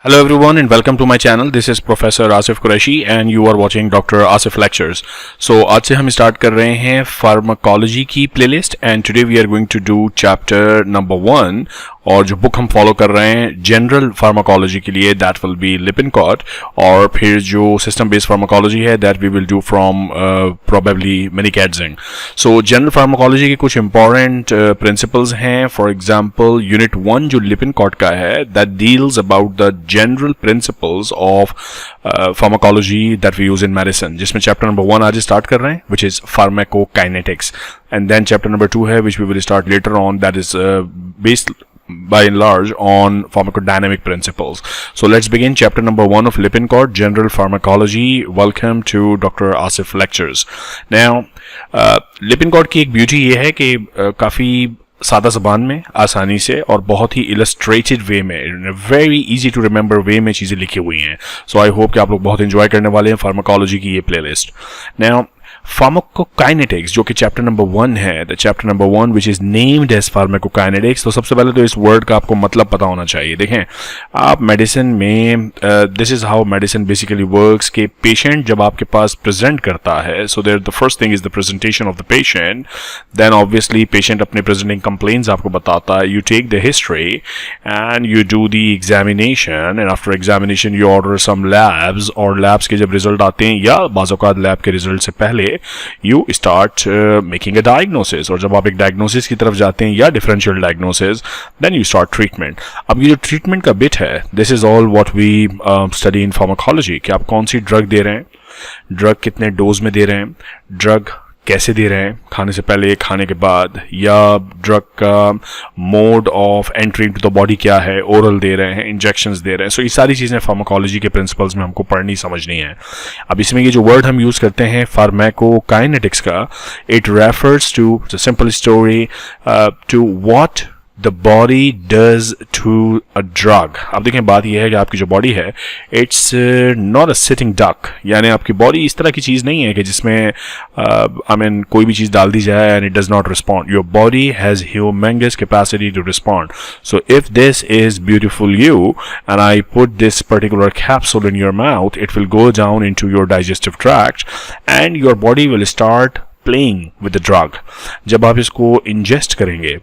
Hello everyone and welcome to my channel. This is Professor Asif Qureshi and you are watching Dr. Asif Lectures. So आज से हम start कर रहे हैं pharmacology की playlist and today we are going to do chapter number 1 और जो book हम फॉलो कर रहे हैं जनरल फार्माकोलॉजी के लिए दैट विल बी लिपिनकॉट और फिर जो सिस्टम बेस्ड फार्माकोलॉजी है that we will do from probably मेनिकेट्जिंग. सो जनरल फार्माकोलॉजी के कुछ इंपॉर्टेंट प्रिंसिपल्स हैं. फॉर एग्जांपल यूनिट 1 जो लिपिनकॉट का है that deals about the general principles of pharmacology that we use in medicine, जिसमें chapter number 1 आज स्टार्ट कर रहे हैं which is pharmacokinetics and then chapter number 2 है which we will start later on that is based by and large on pharmacodynamic principles. So let's begin chapter number 1 of Lippincott, General Pharmacology. Welcome to Dr. Asif Lectures. Now Lippincott की एक beauty ये है कि काफ़ी सादा ज़बान में आसानी से और बहुत ही इलस्ट्रेटेड वे में वेरी इजी टू रिमेंबर वे में चीज़ें लिखी हुई हैं. सो आई होप कि आप लोग बहुत इंजॉय करने वाले हैं फार्माकोलॉजी की ये प्लेलिस्ट. नाउ फार्माकोकाइनेटिक्स जो कि चैप्टर नंबर 1 है, the chapter number 1 which is named as pharmacokinetics. तो सबसे पहले तो इस वर्ड का आपको मतलब पता होना चाहिए. देखें आप मेडिसिन में this is how medicine basically works कि पेशेंट जब आपके पास प्रेजेंट करता है, so there the first thing is the presentation of the patient. Then obviously patient अपने प्रेजेंटिंग कंप्लेंट्स आपको बताता है. You take the history and you do the examination and after examination you order some labs और labs के जब result आते हैं या बाज़-औक़ात लैब के रिजल्ट से पहले you start making a diagnosis और जब आप एक डायग्नोसिस की तरफ जाते हैं या differential diagnosis then you start treatment. अब ये जो ट्रीटमेंट का बिट है this is all what we study in pharmacology कि आप कौन सी ड्रग दे रहे हैं, ड्रग कितने डोज में दे रहे हैं, ड्रग कैसे दे रहे हैं, खाने से पहले खाने के बाद, या ड्रग का mode of entry into the body क्या है, ओरल दे रहे हैं, इंजेक्शंस दे रहे हैं. सो ये सारी चीज़ें फार्माकोलॉजी के प्रिंसिपल्स में हमको पढ़नी समझनी है. अब इसमें ये जो वर्ड हम यूज़ करते हैं फार्माकोकाइनेटिक्स का, it refers to the simple story to what the body does to a drug. अब देखें बात यह है कि आपकी जो बॉडी है it's not a sitting duck, यानी आपकी बॉडी इस तरह की चीज़ नहीं है कि जिसमें कोई भी चीज़ डाल दी जाए and it does not respond. Your body has humongous capacity to respond. So if this is beautiful you and I put this particular capsule in your mouth, it will go down into your digestive tract and your body will start playing with the drug. जब आप इसको ingest करेंगे,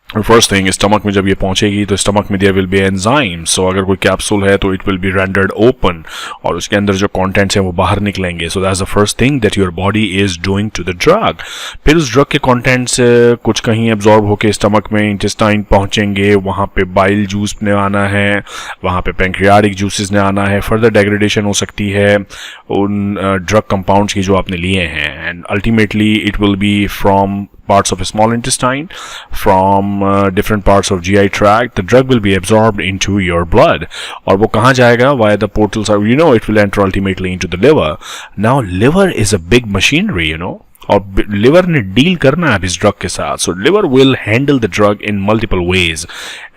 first thing stomach में जब ये पहुंचेगी तो stomach में there will be enzyme. So अगर कोई कैप्सूल है तो it will be rendered open और उसके अंदर जो कंटेंट्स हैं वो बाहर निकलेंगे. So that's the first thing that your body is doing to the drug. फिर उस ड्रग के कंटेंट्स कुछ कहीं एब्जॉर्ब होकर स्टमक में इंटेस्टाइन पहुंचेंगे, वहाँ पे बाइल जूस ने आना है, वहाँ पे पैंक्रियाटिक जूसेस ने आना है. फर्दर डेग्रेडेशन हो सकती है उन ड्रग कंपाउंड्स की जो आपने लिए हैं and ultimately it will B from parts of a small intestine, from different parts of GI tract. The drug will be absorbed into your blood. और वो कहाँ जाएगा? Via the portals. It will enter ultimately into the liver. Now, liver is a big machinery, और liver ने deal करना है इस drug के साथ. So liver will handle the drug in multiple ways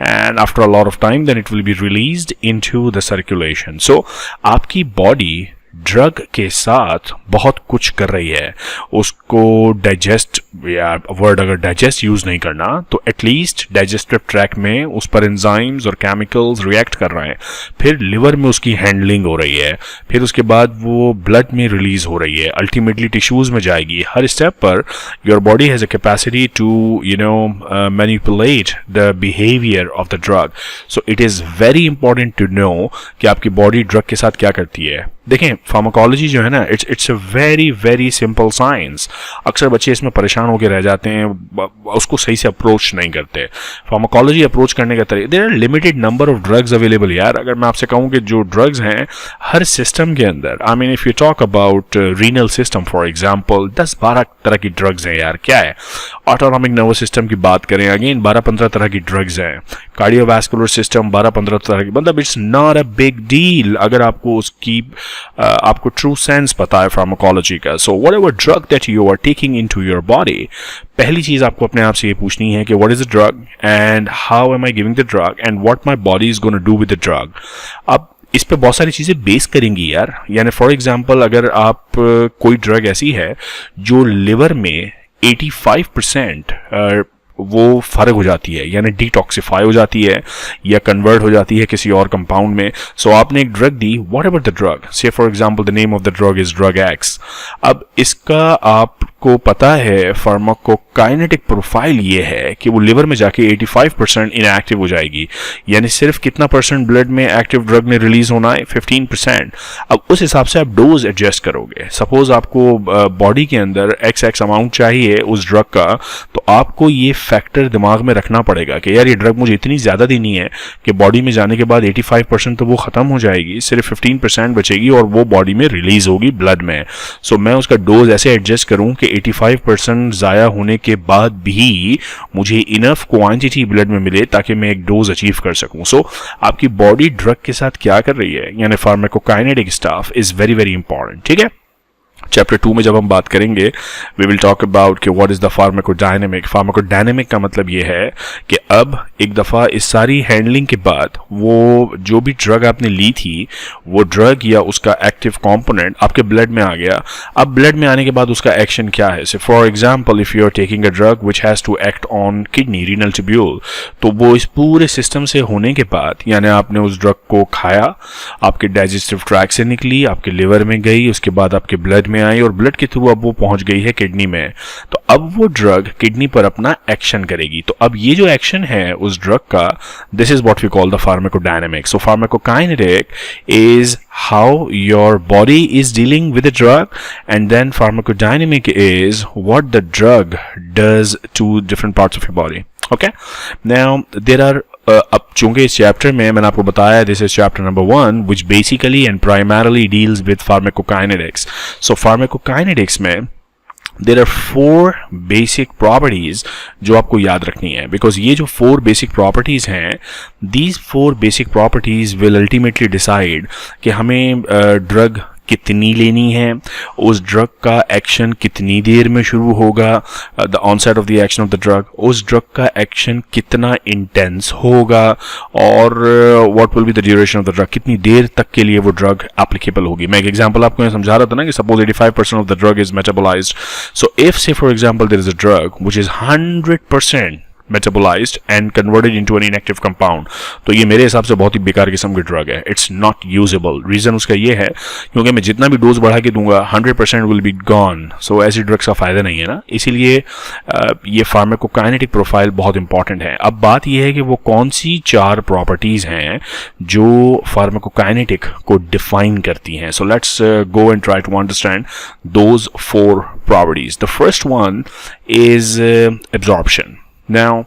and after a lot of time then it will be released into the circulation. So आपकी body drug के साथ बहुत कुछ कर रही है. उसको डाइजेस्ट, या वर्ड अगर डाइजेस्ट यूज नहीं करना तो एटलीस्ट डाइजेस्टिव ट्रैक में उस पर एंजाइम्स और केमिकल्स रिएक्ट कर रहे हैं. फिर लिवर में उसकी हैंडलिंग हो रही है, फिर उसके बाद वो ब्लड में रिलीज हो रही है, अल्टीमेटली टिश्यूज में जाएगी. हर स्टेप पर your body has a capacity to manipulate the behaviour of the drug. So it is very important to know कि आपकी बॉडी ड्रग के साथ क्या करती है. देखें फार्माकोलॉजी जो है ना it's a very very simple science. अक्सर बच्चे इसमें परेशान होकर रह जाते हैं, उसको सही से अप्रोच नहीं करते. फार्माकोलॉजी अप्रोच करने का तरीका, there are limited number of drugs available. यार अगर मैं आपसे कहूँ कि जो ड्रग्स हैं हर सिस्टम के अंदर, I mean if you talk about renal system for example, 10-12 तरह की ड्रग्स हैं. यार क्या है, ऑटोनॉमिक नर्वस सिस्टम की बात करें अगेन 12-15 तरह की ड्रग्स हैं. कार्डियोवैस्कुलर सिस्टम 12-15 तरह की, मतलब it's not a big deal अगर आपको उसकी आपको ट्रू सेंस पता है फार्माकोलॉजी का. So whatever drug that you are taking into your body, पहली चीज आपको अपने आप से ये पूछनी है कि what is the drug and how am I giving the drug and what my body is gonna do with the drug. अब इस पे बहुत सारी चीजें बेस करेंगी यार. यानी फॉर एग्जांपल अगर आप कोई ड्रग ऐसी है जो लिवर में 85% वो फ़र्क हो जाती है, यानी डिटॉक्सिफाई हो जाती है या कन्वर्ट हो जाती है किसी और कंपाउंड में. सो आपने एक ड्रग दी, whatever the drug, say for example the name of the drug is drug X. अब इसका आपको पता है फार्माकोकाइनेटिक प्रोफाइल ये है कि वो लिवर में जाके 85% इनएक्टिव हो जाएगी, यानी सिर्फ कितना परसेंट ब्लड में एक्टिव ड्रग ने रिलीज होना है, 15%. अब उस हिसाब से आप डोज एडजस्ट करोगे. सपोज आपको बॉडी के अंदर एक्स अमाउंट चाहिए उस ड्रग का, तो आपको ये फैक्टर दिमाग में रखना पड़ेगा कि यार ये ड्रग मुझे इतनी ज़्यादा देनी है कि बॉडी में जाने के बाद 85% तो वो ख़त्म हो जाएगी, सिर्फ 15% बचेगी और वो बॉडी में रिलीज होगी ब्लड में. सो मैं उसका डोज ऐसे एडजस्ट करूं कि 85% ज़ाया होने के बाद भी मुझे इनफ क्वांटिटी ब्लड में मिले ताकि मैं एक डोज अचीव कर सकूं. सो आपकी बॉडी ड्रग के साथ क्या कर रही है, यानी pharmacokinetic staff is very very important. ठीक है, चैप्टर 2 में जब हम बात करेंगे वी विल टॉक अबाउट कि what is the pharmacodynamic. Pharmacodynamic का मतलब ये है कि अब एक दफ़ा इस सारी हैंडलिंग के बाद वो जो भी ड्रग आपने ली थी वो ड्रग या उसका एक्टिव कंपोनेंट आपके ब्लड में आ गया. अब ब्लड में आने के बाद उसका एक्शन क्या है. So for example if you are taking a drug which has to act on kidney renal tubule, तो वो इस पूरे सिस्टम से होने के बाद, यानी आपने उस ड्रग को खाया, आपके डाइजेस्टिव ट्रैक्ट से निकली, आपके लिवर में गई, उसके बाद आपके ब्लड में आई और ब्लड के थ्रू अब वो पहुंच गई है किडनी में. तो अब वो ड्रग किडनी पर अपना एक्शन करेगी. तो अब ये जो एक्शन है उस ड्रग का, this is what we call the pharmacodynamics. So pharmacokinetic is how your body is dealing with the drug, and then pharmacodynamic is what the drug does to different parts of your body. Okay, now there are अब चूंकि इस chapter में मैंने आपको बताया this is chapter number 1 which basically and primarily deals with pharmacokinetics. So pharmacokinetics में there are 4 basic properties जो आपको याद रखनी है, बिकॉज ये जो 4 बेसिक प्रॉपर्टीज हैं, these 4 basic properties will ultimately decide कि हमें ड्रग कितनी लेनी है, उस ड्रग का एक्शन कितनी देर में शुरू होगा, the onset of the action of the drug, उस ड्रग का एक्शन कितना इंटेंस होगा, और what will be the duration of the drug, कितनी देर तक के लिए वो ड्रग एप्लीकेबल होगी. मैं एक एग्जांपल आपको समझा रहा था ना कि suppose 85% of the drug is metabolised. So if say for example there is a drug which is 100% metabolized and converted into an inactive compound, तो ये मेरे हिसाब से बहुत ही बेकार किस्म की ड्रग है. It's not usable. रीजन उसका ये है क्योंकि मैं जितना भी डोज बढ़ा के दूंगा 100% विल बी गॉन. सो ऐसी ड्रग्स का फायदा नहीं है ना, इसीलिए ये फार्माकोकाइनेटिक प्रोफाइल बहुत इंपॉर्टेंट है. अब बात यह है कि वो कौन सी 4 प्रॉपर्टीज हैं जो फार्माकोकाइनेटिक को डिफाइन करती हैं. So let's go and try to understand those 4 properties. The first one is absorption. Now,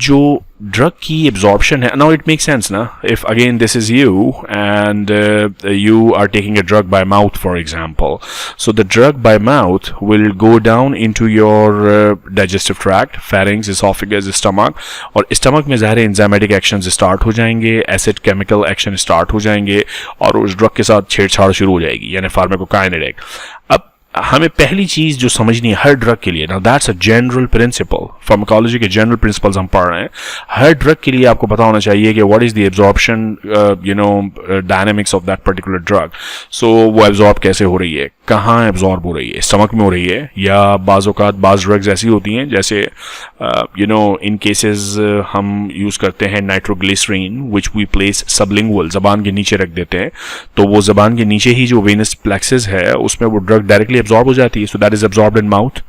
जो ड्रग की एब्जॉर्प्शन है, नाउ इट मेक सेंस ना, if again this is you and you are taking a drug by mouth for example, so the drug by mouth will go down into your digestive tract, pharynx, oesophagus, stomach, और stomach में ज़ाहिर enzymatic actions start हो जाएंगे, acid chemical action start हो जाएंगे और उस drug के साथ छेड़छाड़ शुरू हो जाएगी, यानी फार्माकोकाइनेटिक. अब हमें पहली चीज जो समझनी है हर ड्रग के लिए, ना that's a general principle, pharmacology के जनरल प्रिंसिपल्स हम पढ़ रहे हैं. हर ड्रग के लिए आपको पता होना चाहिए कि what is the absorption dynamics of that particular drug. So वो एब्जॉर्ब कैसे हो रही है, कहाँ एब्जॉर्ब हो रही है, स्टमक में हो रही है, या बाज़ औक़ात बाज़ ड्रग्स ऐसी होती हैं जैसे इन केसेस हम यूज़ करते हैं nitroglycerin which we place sublingual, ज़बान के नीचे रख देते हैं, तो वो ज़बान के नीचे ही जो वेनस प्लेक्सेस है उसमें वो ड्रग डायरेक्टली एब्जॉर्ब हो जाती है. So that is absorbed in mouth.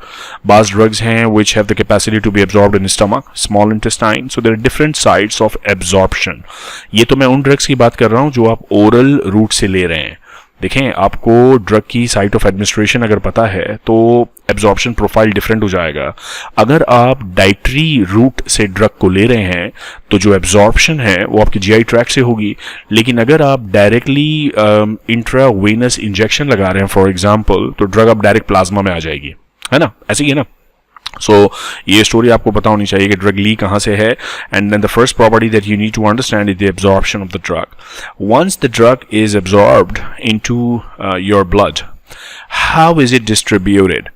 बाज़ ड्रग्स हैं which have the capacity to be absorbed in stomach, small intestine. So there are different sides of absorption. ये तो मैं उन ड्रग्स की बात कर रहा हूँ जो आप ओरल रूट से ले रहे हैं. देखें, आपको ड्रग की साइट ऑफ एडमिनिस्ट्रेशन अगर पता है तो एब्जॉर्प्शन प्रोफाइल डिफरेंट हो जाएगा. अगर आप डाइटरी रूट से ड्रग को ले रहे हैं तो जो एब्जॉर्प्शन है वो आपकी जीआई ट्रैक्ट से होगी, लेकिन अगर आप डायरेक्टली इंट्रावेनस इंजेक्शन लगा रहे हैं फॉर एग्जांपल, तो ड्रग आप डायरेक्ट प्लाज्मा में आ जाएगी, है ना, ऐसे ही है ना. सो ये स्टोरी आपको पता होनी चाहिए कि ड्रग ली कहाँ से है. And then the first property that you need to understand is the absorption of the drug. Once the drug is absorbed into your blood, how is it distributed.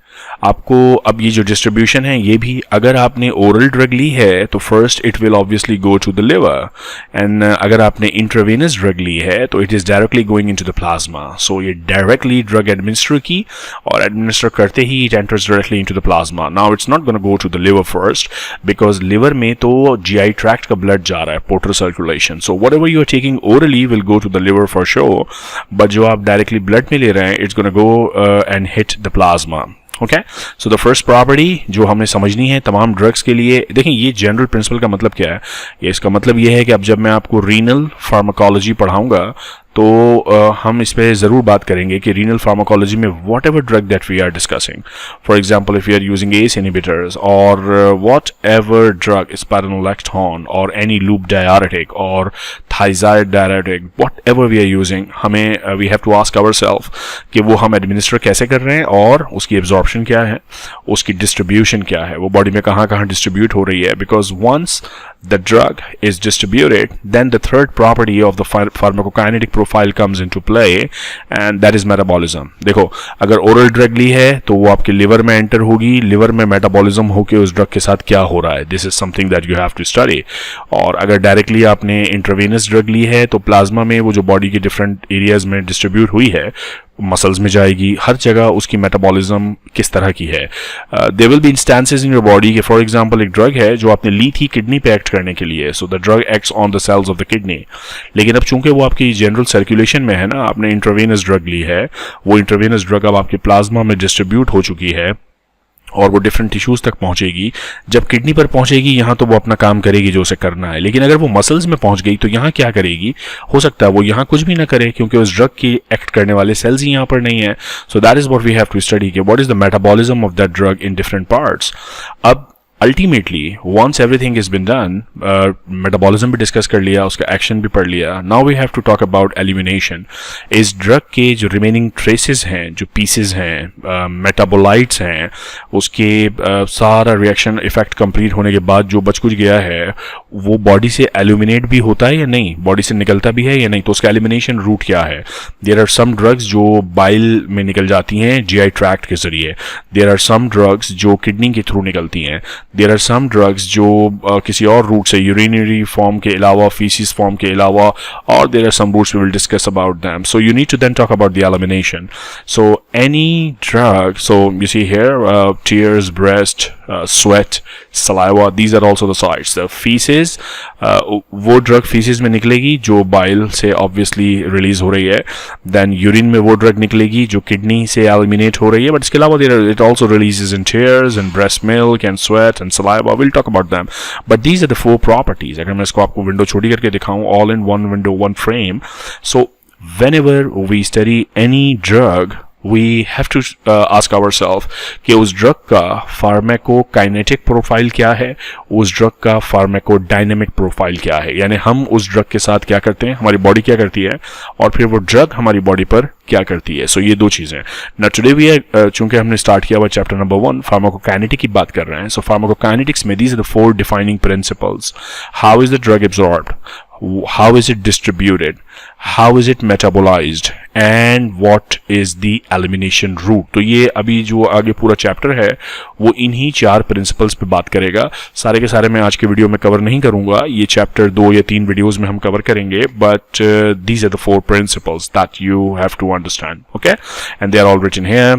आपको अब ये जो डिस्ट्रीब्यूशन है ये भी, अगर आपने ओरल ड्रग ली है तो first it will obviously go to the liver, and अगर आपने इंट्रावेनस ड्रग ली है तो it is directly going into the plasma. So ये डायरेक्टली ड्रग एडमिनिस्टर की, और एडमिनिस्टर करते ही it enters directly into the plasma. Now it's not gonna go to the liver first, because liver में तो जीआई ट्रैक्ट का blood जा रहा है, portal circulation. So whatever you are taking orally will go to the liver for sure, but जो आप directly blood में ले रहे हैं it's gonna go and hit the plasma. Okay, so the first property जो हमने समझनी है तमाम ड्रग्स के लिए, देखें ये जनरल प्रिंसिपल का मतलब क्या है. ये इसका मतलब ये है कि अब जब मैं आपको रीनल फार्माकोलॉजी पढ़ाऊंगा तो हम इस पर ज़रूर बात करेंगे कि रीनल फार्माकोलॉजी में whatever drug that we are discussing, for example if you are using ACE inhibitors और वॉट एवर ड्रग स्पाइरोलेक्टोन और एनी लूप डायरेटिक और thiazide diuretic, whatever we are using, हमें we have to ask our self कि वो हम administer कैसे कर रहे हैं और उसकी एब्जॉर्प्शन क्या है, उसकी डिस्ट्रीब्यूशन क्या है, वो बॉडी में कहाँ कहाँ डिस्ट्रीब्यूट हो रही है. Because once the drug is distributed, then the third property of the pharmacokinetic profile comes into play, and that is metabolism. देखो, अगर oral drug ली है तो वो आपके liver में enter होगी, liver में metabolism होके उस drug के साथ क्या हो रहा है, this is something that you have to study. और अगर directly आपने intravenous drug ली है तो plasma में वो जो body के different areas में distribute हुई है, मसल्स में जाएगी, हर जगह उसकी मेटाबॉलिज्म किस तरह की है. There will be instances in your body के फॉर एग्जांपल एक ड्रग है जो आपने ली थी किडनी पे एक्ट करने के लिए, so the drug acts on the cells of the kidney, लेकिन अब चूंकि वो आपकी जनरल सर्कुलेशन में है ना, आपने इंट्रावेनस ड्रग ली है, वो इंट्रावेनस ड्रग अब आपके प्लाज्मा में डिस्ट्रीब्यूट हो चुकी है और वो डिफरेंट टिश्यूज तक पहुंचेगी. जब किडनी पर पहुंचेगी यहाँ तो वो अपना काम करेगी जो उसे करना है, लेकिन अगर वो मसल्स में पहुंच गई तो यहाँ क्या करेगी, हो सकता है वो यहाँ कुछ भी ना करे क्योंकि उस ड्रग की एक्ट करने वाले सेल्स ही यहाँ पर नहीं है. So that is what we have to study कि what is the metabolism of that drug in different parts. अब ultimately once everything is been done, metabolism भी डिस्कस कर लिया, उसका एक्शन भी पढ़ लिया, now we have to talk about elimination. इस ड्रग के जो रिमेनिंग ट्रेसेस हैं, जो पीसेस हैं, मेटाबोलाइट्स हैं, उसके सारा रिएक्शन इफेक्ट कंप्लीट होने के बाद जो बच कुछ गया है वो बॉडी से एल्यूमिनेट भी होता है या नहीं, बॉडी से निकलता भी है या नहीं, तो उसका एलिमिनेशन रूट क्या है. देयर आर सम ड्रग्स जो बाइल में निकल जाती हैं जीआई ट्रैक्ट के जरिए, देयर आर सम ड्रग्स जो किडनी के थ्रू निकलती हैं, देयर आर सम ड्रग्स जो किसी और रूट से, यूरिनरी फॉर्म के अलावा, फीसिस फॉर्म के अलावा, और there are some routes we will discuss about them. So you need to then talk about the elimination. So any drug, so you see here tears, breast, sweat, saliva, these are also the sites. The feces, वो drug faeces में निकलेगी जो bile से obviously release हो रही है, then urine में वो ड्रग निकलेगी जो किडनी से एलिमिनेट हो रही है, बट इसके अलावा it also releases in tears and breast milk and sweat and saliva. We'll talk about them, but these are the 4 properties. अगर मैं इसको आपको विंडो छोटी करके दिखाऊं, all in one window, one frame. So whenever we study any drug, we have to ask ourselves कि उस drug का फार्माकोकाइनेटिक प्रोफाइल क्या है, उस ड्रग का फार्माकोडायनेमिक प्रोफाइल क्या है, यानी हम उस ड्रग के साथ क्या करते हैं, हमारी बॉडी क्या करती है, और फिर वो ड्रग हमारी बॉडी पर क्या करती है. सो ये 2 चीजें. ना टुडे वी आर, चूंकि हमने स्टार्ट किया हुआ चैप्टर नंबर 1 फार्माकोकाइनेटिक की बात कर रहे हैं. सो फार्माकोकाइनेटिक्स में these are the 4 defining principles. How is the drug absorbed, how is it distributed, how is it metabolized, and what is the elimination route. तो ये अभी जो आगे पूरा चैप्टर है वो इन्हीं 4 प्रिंसिपल्स पे बात करेगा. सारे के सारे मैं आज के वीडियो में कवर नहीं करूंगा, ये चैप्टर 2 या 3 वीडियोस में हम कवर करेंगे, but these are the 4 principles that you have to understand, okay, and they are all written here.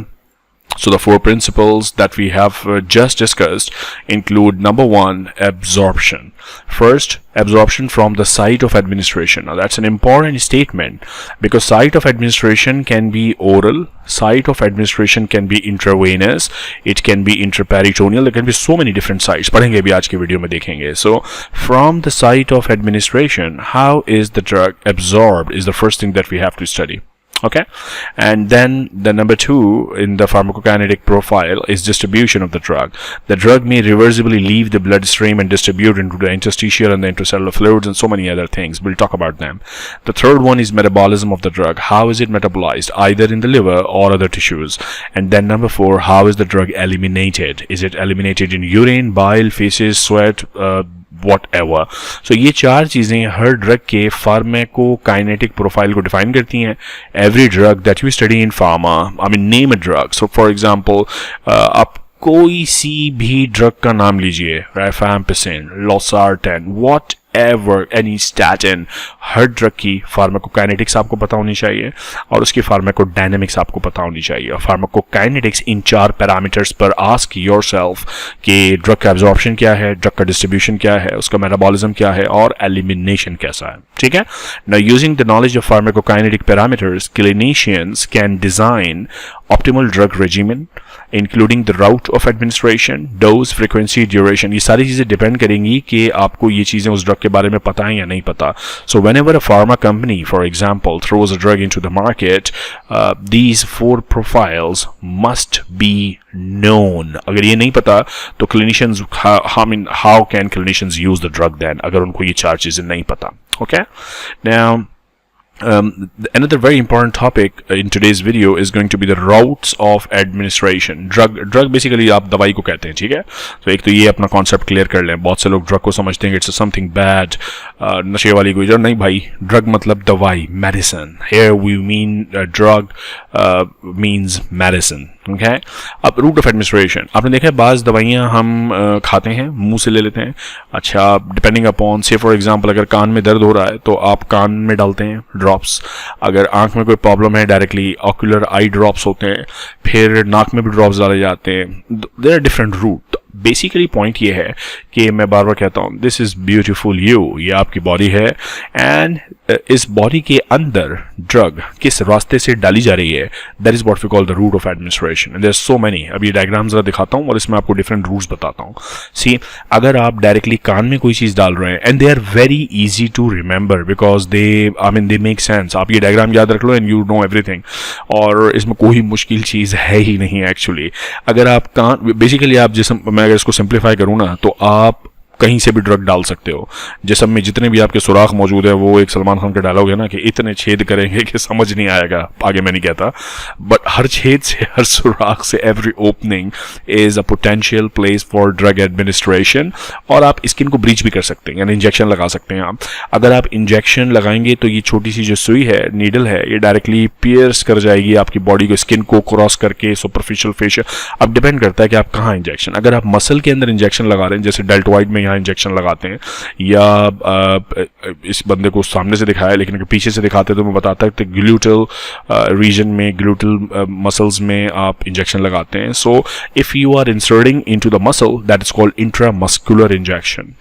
So the 4 principles that we have just discussed include number 1, absorption. First, absorption from the site of administration. Now that's an important statement because site of administration can be oral, site of administration can be intravenous, it can be intraperitoneal, there can be so many different sites. पढ़ेंगे भी आज के video में देखेंगे. So from the site of administration, how is the drug absorbed is the first thing that we have to study. Okay, and then the number 2 in the pharmacokinetic profile is distribution of the drug. The drug may reversibly leave the bloodstream and distribute into the interstitial and the intracellular fluids and so many other things. We'll talk about them. The third one is metabolism of the drug. How is it metabolized, either in the liver or other tissues? And then number 4, how is the drug eliminated? Is it eliminated in urine, bile, feces, sweat, whatever. So ये चार चीज़ें हर drug के pharmacokinetic profile को define करती हैं. Every drug that we study in pharma, I mean name a drug. So for example, आप कोई सी भी ड्रग का नाम लीजिए, rifampicin, losartan, whatever, any statin, हर ड्रग की फार्माकोकाइनेटिक्स आपको पता होनी चाहिए और उसकी फार्माकोडायनेमिक्स आपको पता होनी चाहिए. फार्माकोकाइनेटिक्स इन चार पैरामीटर्स पर आस्क योरसेल्फ कि ड्रग का एब्जॉर्प्शन क्या है, ड्रग का डिस्ट्रीब्यूशन क्या है, उसका मेटाबॉलिज्म क्या है और एलिमिनेशन कैसा है. ठीक है. Now using the knowledge of pharmacokinetic parameters, clinicians can design optimal drug regimen including the route of administration, dose, frequency, duration. ये सारी चीजें डिपेंड करेंगी कि आपको ये चीजें उस ड्रग के बारे में पता है या नहीं पता. So whenever a pharma company, for example, throws a drug into the market, these 4 profiles must be known. अगर ये नहीं पता तो clinicians, how can clinicians use the drug then? अगर उनको ये 4 चीजें नहीं पता. Okay? Now, another very important topic in today's video is going to be the routes of administration. Drug basically आप दवाई को कहते हैं. ठीक है. तो एक तो ये अपना कॉन्सेप्ट क्लियर कर लें. बहुत से लोग ड्रग को समझते हैं इट्स समथिंग बैड, नशे वाली कोई ड्रग. नहीं भाई, ड्रग मतलब दवाई, medicine. Here we mean drug means medicine. Okay? अब रूट ऑफ एडमिनिस्ट्रेशन आपने देखा है, बाज़ दवाइयाँ हम खाते हैं, मुंह से ले लेते हैं. अच्छा, डिपेंडिंग अपॉन, से फॉर एग्जांपल अगर कान में दर्द हो रहा है तो आप कान में डालते हैं ड्रॉप्स. अगर आंख में कोई प्रॉब्लम है डायरेक्टली ऑक्यूलर आई ड्रॉप्स होते हैं. फिर नाक में भी ड्रॉप्स डाले जाते हैं. There are different route. Basically point ये है कि मैं बार बार कहता हूँ, दिस इज ब्यूटीफुल यू, ये आपकी बॉडी है एंड इस बॉडी के अंदर ड्रग किस रास्ते से डाली जा रही है, that is what we call the route of administration. There are so many. अब ये डायग्राम जरा दिखाता हूँ और इसमें आपको डिफरेंट रूट्स बताता हूँ. सी, अगर आप डायरेक्टली कान में कोई चीज डाल रहे हैं, and they are very easy to remember because they make sense. आप ये डायग्राम याद रख लो एंड यू नो एवरीथिंग, और इसमें कोई मुश्किल चीज है ही नहीं एक्चुअली. अगर आप कान, बेसिकली आप मैं अगर इसको सिंप्लीफाई करूं ना, तो आप कहीं से भी ड्रग डाल सकते हो. जिस्म में जितने भी आपके सुराख मौजूद है, वो एक सलमान खान का डायलॉग है ना कि इतने छेद करेंगे कि समझ नहीं आएगा. आगे मैं नहीं कहता, बट हर छेद से, हर सुराख से, every opening is a potential place for drug administration. और आप स्किन को ब्रीच भी कर सकते हैं, यानी इंजेक्शन लगा सकते हैं आप. अगर आप इंजेक्शन लगाएंगे तो ये छोटी सी जो सुई है, नीडल है, ये डायरेक्टली पियर्स कर जाएगी आपकी बॉडी को, स्किन को क्रॉस करके सुपरफिशियल, फेशियल. अब डिपेंड करता है कि आप कहाँ इंजेक्शन. अगर आप मसल के अंदर इंजेक्शन लगा रहे हैं, जैसे डेल्टोइड में यहाँ इंजेक्शन लगाते हैं, या इस बंदे को सामने से दिखाया लेकिन अगर पीछे से दिखाते तो मैं बताता कि ग्लूटल रीजन में, ग्लूटल मसल्स में आप इंजेक्शन लगाते हैं. So if you are inserting into the muscle, that is called intramuscular injection.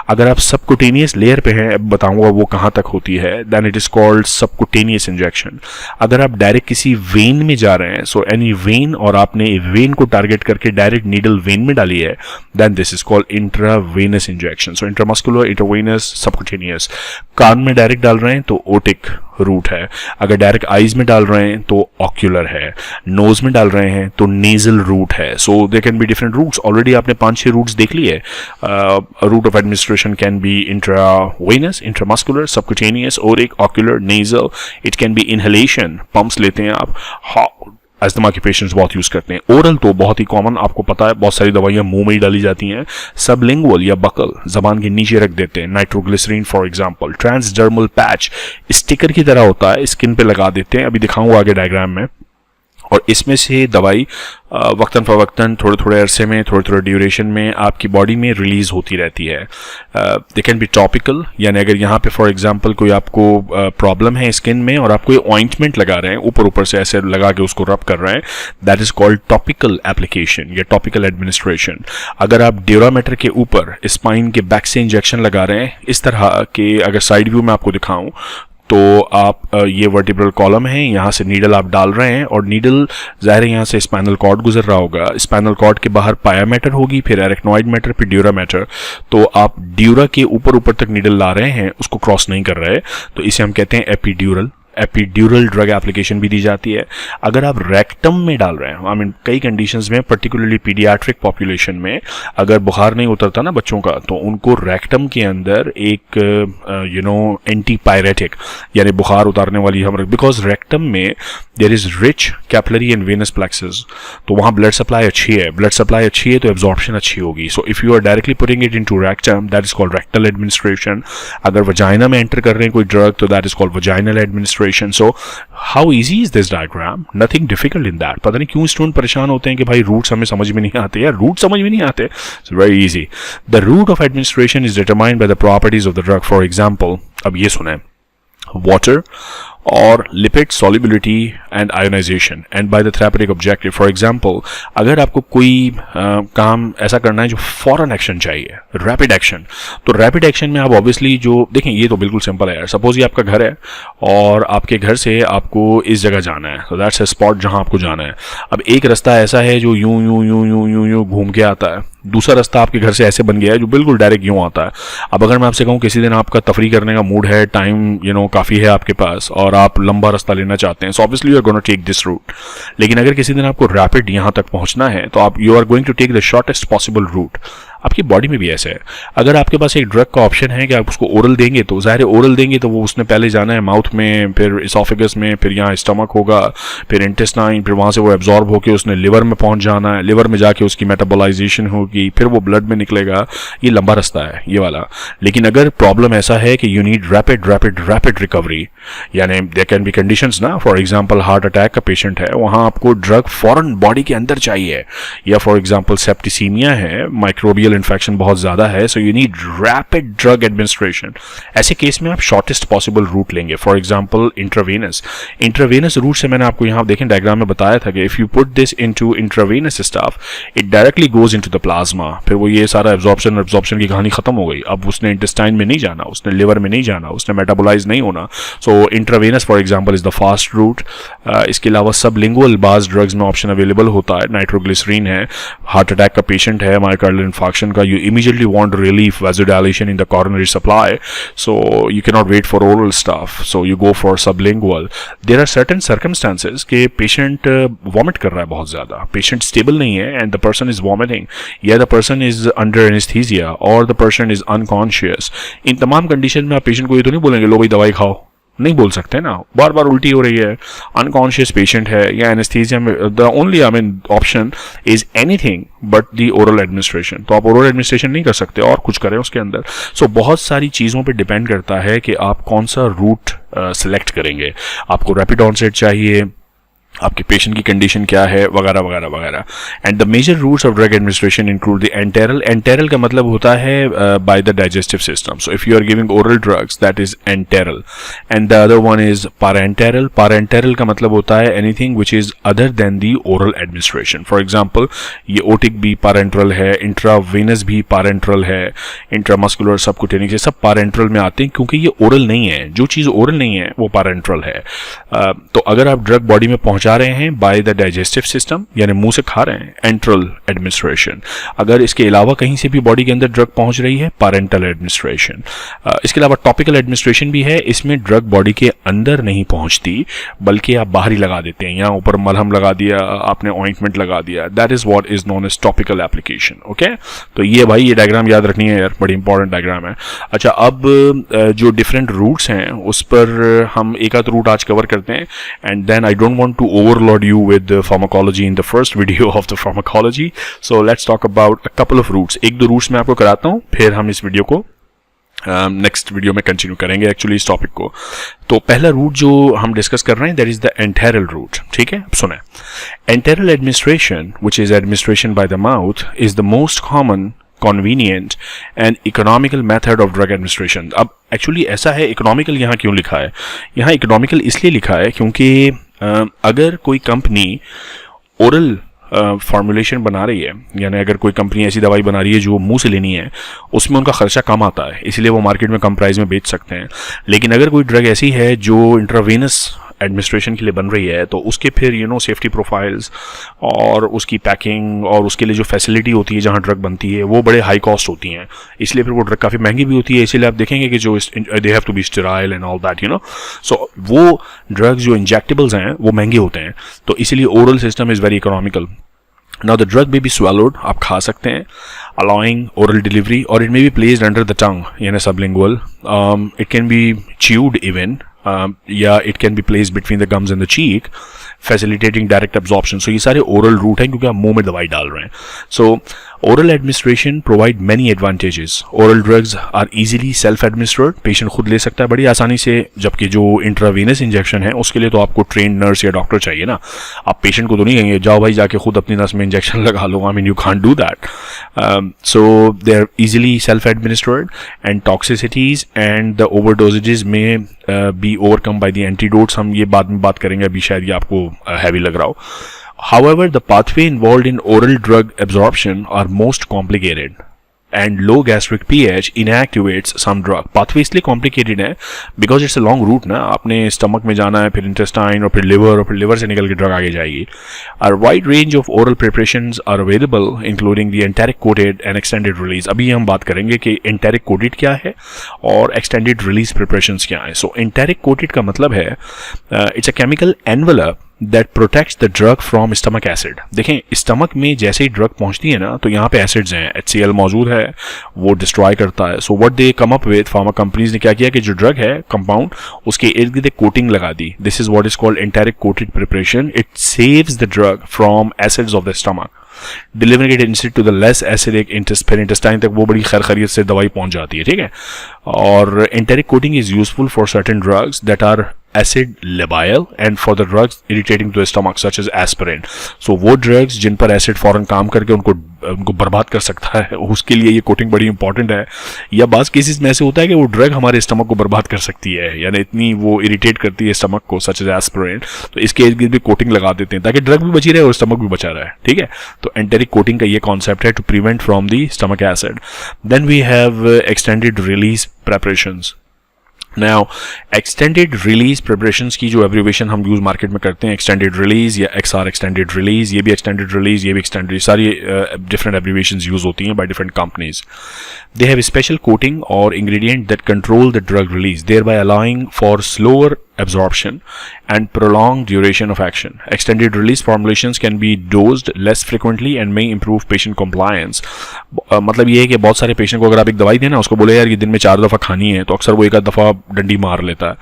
अगर आप सबकुटेनियस लेयर पे हैं, अब बताऊंगा वो कहां तक होती है, then it is called subcutaneous injection. अगर आप डायरेक्ट किसी वेन में जा रहे हैं, सो एनी वेन, और आपने वेन को टारगेट करके डायरेक्ट नीडल वेन में डाली है, then this is called intravenous injection. So intramuscular, intravenous, subcutaneous. कान में डायरेक्ट डाल रहे हैं तो ओटिक रूट है. अगर डायरेक्ट आईज में डाल रहे हैं तो ऑक्यूलर है. नोज में डाल रहे हैं तो नेजल रूट है. So they can be different routes. Already आपने 5-6 रूट्स देख लिए. Route of administration can be intravenous, intramuscular, subcutaneous, otic, ocular, nasal. It can be inhalation, pumps लेते हैं आप. अस्थमा के पेशेंट्स बहुत यूज करते हैं. ओरल तो बहुत ही कॉमन, आपको पता है, बहुत सारी दवाइयां मुंह में ही डाली जाती हैं. सबलिंगुअल या बकल, जबान के नीचे रख देते हैं, nitroglycerin for example. Transdermal patch sticker की तरह होता है, स्किन पे लगा देते हैं, अभी दिखाऊंगा आगे डायग्राम में. और इसमें से दवाई वक्तन फवक्तन, थोड़े थोड़े अरसे में, थोड़े थोड़े ड्यूरेशन में आपकी बॉडी में रिलीज होती रहती है. दे कैन बी टॉपिकल, यानी अगर यहाँ पे फॉर एग्जांपल कोई आपको प्रॉब्लम है स्किन में और आप कोई ऑइंटमेंट लगा रहे हैं, ऊपर ऊपर से ऐसे लगा के उसको रब कर रहे हैं, that is called topical application या टॉपिकल एडमिनिस्ट्रेशन. अगर आप ड्यूरामीटर के ऊपर स्पाइन के बैक से इंजेक्शन लगा रहे हैं, इस तरह के, अगर साइड व्यू में आपको दिखाऊं तो आप ये वर्टिब्रल कॉलम है, यहाँ से नीडल आप डाल रहे हैं और नीडल जाहिर है यहाँ से स्पाइनल कॉर्ड गुजर रहा होगा. स्पाइनल कॉर्ड के बाहर पाया मैटर होगी, फिर एरेक्नॉइड मैटर, फिर ड्यूरा मैटर. तो आप ड्यूरा के ऊपर ऊपर तक नीडल ला रहे हैं, उसको क्रॉस नहीं कर रहे, तो इसे हम कहते हैं एपीड्यूरल एपिड्यूरल ड्रग एप्लीकेशन भी दी जाती है। अगर आप रेक्टम में डाल रहे हैं, आई मीन कई कंडीशंस में, पर्टिकुलरली पीडियाट्रिक पॉपुलेशन में अगर बुखार नहीं उतरता ना बच्चों का, तो उनको रेक्टम के अंदर एक एंटीपायरेटिक यानी बुखार उतारने वाली हम, बिकॉज रेक्टम में there is rich capillary and venous plexuses, तो वहाँ ब्लड सप्लाई अच्छी है, ब्लड सप्लाई अच्छी है तो एब्जॉर्प्शन अच्छी होगी। So if you are directly putting it into rectum, that is called rectal administration. अगर वजाइना में एंटर कर रहे हैं कोई ड्रग, तो that is called vaginal administration. So how easy is this diagram? Nothing difficult in that. पता नहीं क्यों स्टूडेंट परेशान होते हैं कि भाई रूट्स हमें समझ में नहीं आते। यार रूट समझ में नहीं आते, it's very easy. The route of administration is determined by the properties of the drug. For example, अब ये सुने, water or lipid solubility and ionization and by the therapeutic objective. For example, अगर आपको कोई काम ऐसा करना है जो फॉरन एक्शन चाहिए, रैपिड एक्शन, तो रैपिड एक्शन में आप ऑब्वियसली जो देखें, ये तो बिल्कुल सिंपल है यार। सपोज ये आपका घर है और आपके घर से आपको इस जगह जाना है, तो दैट्स अ स्पॉट जहां आपको जाना है। अब एक रास्ता ऐसा है जो यूं यूं यूं यूं यूं यूं घूम के आता है, दूसरा रास्ता आपके घर से ऐसे बन गया है जो बिल्कुल डायरेक्ट यूं आता है। अब अगर मैं आपसे कहूँ किसी दिन आपका तफरी करने का मूड है, टाइम काफ़ी है आपके पास और आप लंबा रास्ता लेना चाहते हैं, so obviously you are going to take this route. लेकिन अगर किसी दिन आपको रैपिड यहाँ तक पहुँचना है, तो आप you are going to take the shortest possible route. आपकी बॉडी में भी ऐसा है, अगर आपके पास एक ड्रग का ऑप्शन है कि आप उसको ओरल देंगे, तो जाहिर है ओरल देंगे तो वो उसने पहले जाना है माउथ में, फिर इसोफेगस में, फिर यहाँ स्टमक होगा, फिर इंटेस्टाइन, फिर वहाँ से वो एब्जॉर्ब होकर उसने लिवर में पहुँच जाना है, लिवर में जाके उसकी मेटाबोलाइजेशन होगी, फिर वो ब्लड में निकलेगा। ये लंबा रास्ता है ये वाला। लेकिन अगर प्रॉब्लम ऐसा है कि you need rapid rapid rapid recovery, यानी देयर कैन बी कंडीशंस ना, फॉर एग्जांपल हार्ट अटैक का पेशेंट है, वहाँ आपको ड्रग फॉरन बॉडी के अंदर चाहिए, या फॉर एग्जांपल सेप्टिसीमिया है, माइक्रोबियल इन्फेक्शन बहुत ज्यादा है, सो you need rapid drug administration. ऐसे केस में आप शॉर्टेस्ट पॉसिबल रूट लेंगे, फॉर एग्जांपल इंट्रावेनस रूट से मैंने आपको यहाँ देखें डायग्राम में बताया था कि if you put this into intravenous stuff, it directly goes into the plasma, फिर वो ये सारा एब्जॉर्प्शन की कहानी खत्म हो गई। अब उसने इंटेस्टाइन में नहीं जाना, उसने लिवर में नहीं जाना, उसने मेटाबोलाइज नहीं होना। So intravenous for example is the fast route. इसके अलावा सबलिंगुअल बाज ड्रग्स में ऑप्शन अवेलेबल होता है, नाइट्रोग्लिसरीन है, हार्ट अटैक का पेशेंट है, मायोकार्डियल इंफार्क्शन का, you immediately want relief, vasodilation in the coronary supply, so you cannot wait for oral stuff, so you go for sublingual. There are certain circumstances कि patient vomit कर रहा है बहुत ज़्यादा, patient stable नहीं है and the person is vomiting, या the person is under anesthesia or the person is unconscious. इन तमाम कंडीशन में आप patient को ये तो नहीं बोलेंगे लो भाई दवाई खाओ, नहीं बोल सकते ना, बार बार उल्टी हो रही है, अनकॉन्शियस पेशेंट है या एनेस्थीसिया में, the only option is anything but the oral administration. तो आप ओरल एडमिनिस्ट्रेशन नहीं कर सकते और कुछ करें उसके अंदर। सो बहुत सारी चीज़ों पे डिपेंड करता है कि आप कौन सा रूट सेलेक्ट करेंगे। आपको रैपिड ऑनसेट चाहिए, आपके पेशेंट की कंडीशन क्या है, वगैरह वगैरह वगैरह। And the major routes of drug administration include the enteral. Enteral का मतलब होता है by the digestive system. So if you are giving oral drugs that is enteral, and the other one is parenteral. Parenteral का मतलब होता है anything which is other than the oral administration. For example ये otic भी parenteral है, intravenous भी parenteral है, intramuscular सबकुटेनिक, ये सब पारेंट्रल में आते हैं क्योंकि ये ओरल नहीं है। जो चीज़ ओरल नहीं है वो पारेंट्रल है। तो अगर आप ड्रग बॉडी में पहुंचा रहे हैं बाय द डाइजेस्टिव सिस्टम, यानी मुंह से खा रहे हैं, एंट्रल एडमिनिस्ट्रेशन। अगर इसके अलावा कहीं से भी बॉडी के अंदर ड्रग पहुंच रही है, पारेंटल एडमिनिस्ट्रेशन। इसके अलावा टॉपिकल एडमिनिस्ट्रेशन भी है, इसमें ड्रग बॉडी के अंदर नहीं पहुंचती बल्कि आप बाहर ही लगा देते हैं, यहाँ ऊपर मलहम लगा दिया आपने, ऑइंटमेंट लगा दिया, that is what is known as topical application. Okay, तो ये भाई ये डायग्राम याद रखनी है यार, बड़ी इंपॉर्टेंट डायग्राम है। अच्छा, अब जो डिफरेंट रूट्स हैं उस पर हम एक आध रूट आज कवर करते हैं, and then I don't want to overload you with pharmacology in the first video of the pharmacology, so let's talk about a couple of routes. एक दो रूट्स मैं आपको कराता हूँ, फिर हम इस वीडियो को नेक्स्ट वीडियो में कंटिन्यू करेंगे एक्चुअली इस टॉपिक को। तो पहला रूट जो हम डिस्कस कर रहे हैं that is the enteral route. ठीक है, अब सुने, enteral administration which is administration by the mouth is the most common, convenient and economical method of drug administration. अब एक्चुअली ऐसा है, इकोनॉमिकल यहाँ क्यों लिखा है? यहाँ इकोनॉमिकल इसलिए लिखा है क्योंकि अगर कोई कंपनी ओरल फॉर्मुलेशन बना रही है, यानी अगर कोई कंपनी ऐसी दवाई बना रही है जो मुंह से लेनी है, उसमें उनका खर्चा कम आता है, इसलिए वो मार्केट में कम प्राइस में बेच सकते हैं। लेकिन अगर कोई ड्रग ऐसी है जो इंट्रावेनस एडमिनिस्ट्रेशन के लिए बन रही है तो उसके फिर सेफ्टी प्रोफाइल्स और उसकी पैकिंग और उसके लिए जो फैसिलिटी होती है जहाँ ड्रग बनती है वो बड़े हाई कॉस्ट होती हैं, इसलिए फिर वो ड्रग काफ़ी महंगी भी होती है। इसीलिए आप देखेंगे कि जो they have to be sterile and all that so वो ड्रग्स जो इंजेक्टेबल्स हैं वो महंगे होते हैं, तो इसीलिए oral system is very economical. Now the drug may be swallowed, आप खा सकते हैं, allowing oral delivery, or it may be placed under the tongue, यानी sublingual. It can be chewed even, या it can be placed between the gums and the cheek, facilitating direct absorption. So ये सारे oral route हैं क्योंकि आप मुंह में दवाई डाल रहे हैं. So oral administration provide many advantages. Oral drugs are easily self-administered. Patient खुद ले सकता है बड़ी आसानी से, जबकि जो intravenous injection है उसके लिए तो आपको trained nurse या डॉक्टर चाहिए ना. आप patient को तो नहीं कहेंगे जाओ भाई जाके खुद अपनी नस में इंजेक्शन लगा लो. I mean you can't do that. So they are easily self-administered, and toxicities and the overdosages may be overcome by the antidotes. हम ये बाद में बात करेंगे, अभी शायद ये आपको heavy लग रहा हो. However, the pathway involved in oral drug absorption are most complicated, and low gastric pH inactivates some drug. Pathway इसलिए complicated है because it's a long route ना, आपने stomach में जाना है, फिर intestine और फिर liver, और फिर liver से निकल के drug आगे जाएगी. A wide range of oral preparations are available, including the enteric coated and extended release. अभी हम बात करेंगे कि enteric coated क्या है और extended release preparations क्या है. So enteric coated का मतलब है it's a chemical envelope that protects the drug from stomach acid. देखें स्टमक में जैसे ही ड्रग पहुंचती है ना तो यहाँ पे एसिड्स हैं, HCl मौजूद है, वो डिस्ट्रॉय करता है. So what they come up with, pharma companies ने क्या किया कि जो ड्रग है कंपाउंड उसके इर्द गिर्द कोटिंग लगा दी. This is what is called enteric coated preparation. It saves the drug from acids of the stomach, delivering it instead to the less acidic intestine तक वो बड़ी खैर खैरियत से दवाई पहुंच जाती है. ठीक है. और enteric coating is useful for certain drugs that are acid labile and for the drugs irritating to the stomach such as aspirin. So वो drugs जिन पर acid फौरन काम करके उनको बर्बाद कर सकता है, उसके लिए ये कोटिंग बड़ी इंपॉर्टेंट है. या बाज़ केसेस में ऐसे होता है कि वो ड्रग हमारे स्टमक को बर्बाद कर सकती है, यानी इतनी वो इरिटेट करती है स्टमक को, सच एज एस्पिरिन, तो इसके इर्द गिर्द भी कोटिंग लगा देते हैं ताकि ड्रग भी बची रहे और स्टमक भी बचा रहे. ठीक है. तो एंटेरिक कोटिंग का ये कॉन्सेप्ट है to prevent from the stomach acid. Then we have extended release preparations. Now, extended release preparations की जो एब्रीवेशन हम यूज मार्केट में करते हैं, एक्सटेंडेड रिलीज या XR एक्सटेंडेड रिलीज, ये भी एक्सटेंडेड रिलीज, ये भी एक्सटेंडेड, सारी डिफरेंट एब्रीवेशंस यूज होती हैं by different companies. They have special coating और ingredient that control the drug release, thereby allowing for slower absorption and prolonged duration of action. Extended release formulations can be dosed less frequently and may improve patient compliance. मतलब ये है कि बहुत सारे patient को अगर आप एक दवाई देना उसको बोले यार ये दिन में 4 दफ़ा खानी है तो अक्सर वो एक आध दफ़ा डंडी मार लेता है.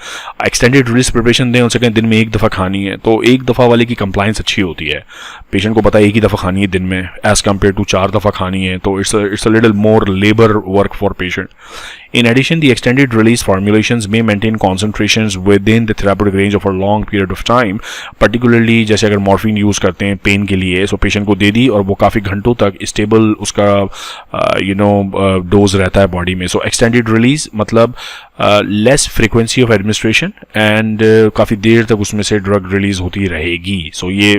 एक्सटेंडेड रिलीज प्रिपरेशन दें उनसे कहें दिन में 1 दफ़ा खानी है तो 1 दफ़ा वाले की कंप्लाइंस अच्छी होती है. पेशेंट को पता है 1 ही दफ़ा खानी है दिन में एज कम्पेयर टू 4 दफ़ा खानी है, तो it's a little more labour work for patient. In addition, the extended release formulations may maintain concentrations within the therapeutic range of a long period of time. Particularly जैसे अगर morphine use करते हैं pen के लिए, so patient को दे दी और वो काफ़ी घंटों तक स्टेबल उसका डोज रहता है बॉडी में. सो एक्सटेंडेड रिलीज मतलब less frequency of administration and काफ़ी देर तक उसमें से ड्रग रिलीज होती रहेगी. सो ये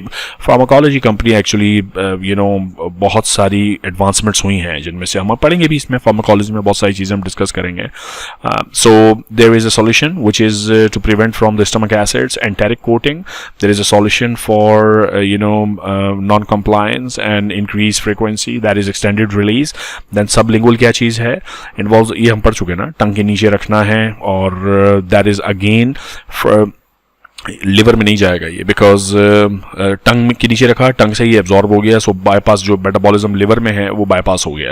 फार्माकोलॉजी कंपनी एक्चुअली बहुत सारी एडवांसमेंट्स हुई हैं जिनमें से हम पढ़ेंगे भी इसमें. फार्माकोलॉजी में बहुत सारी चीज़ें हम डिस्कस करेंगे. So there is a solution which is to prevent from the stomach acids, enteric coating. There is a solution for non-compliance and increased frequency, that is extended release. Then sublingual क्या चीज़ है, involves, ये हम पढ़ चुके ना, टंग के नीचे रखना है और that is again for liver में नहीं जाएगा ये, बिकॉज टंग के नीचे रखा, टंग से ही एब्जॉर्ब हो गया, सो बाईपास जो मेटाबॉलिज्म लिवर में है वो बाईपास हो गया.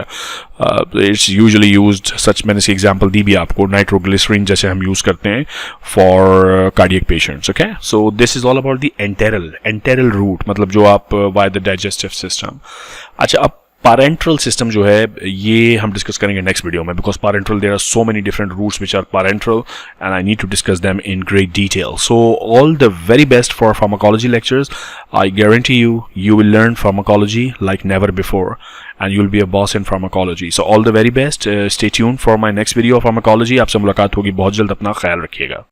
इट्स यूजुअली यूज्ड सच, मैंने सी एग्जांपल दी भी आपको, नाइट्रोग्लिसरीन जैसे हम यूज़ करते हैं for cardiac patients. Okay. So this is all about the enteral route, मतलब जो आप वाई द डाइजेस्टिव सिस्टम. अच्छा, अब parenteral system जो है ये हम डिस्कस करेंगे नेक्स्ट वीडियो में, because parenteral there are so many different routes which are parenteral and I need to discuss them in great detail. So all the very best for pharmacology lectures. I guarantee you will learn pharmacology like never before and you'll be a boss in pharmacology. So all the very best. Stay tuned for my next video of pharmacology. आपसे मुलाकात होगी बहुत जल्द. अपना ख्याल रखिएगा.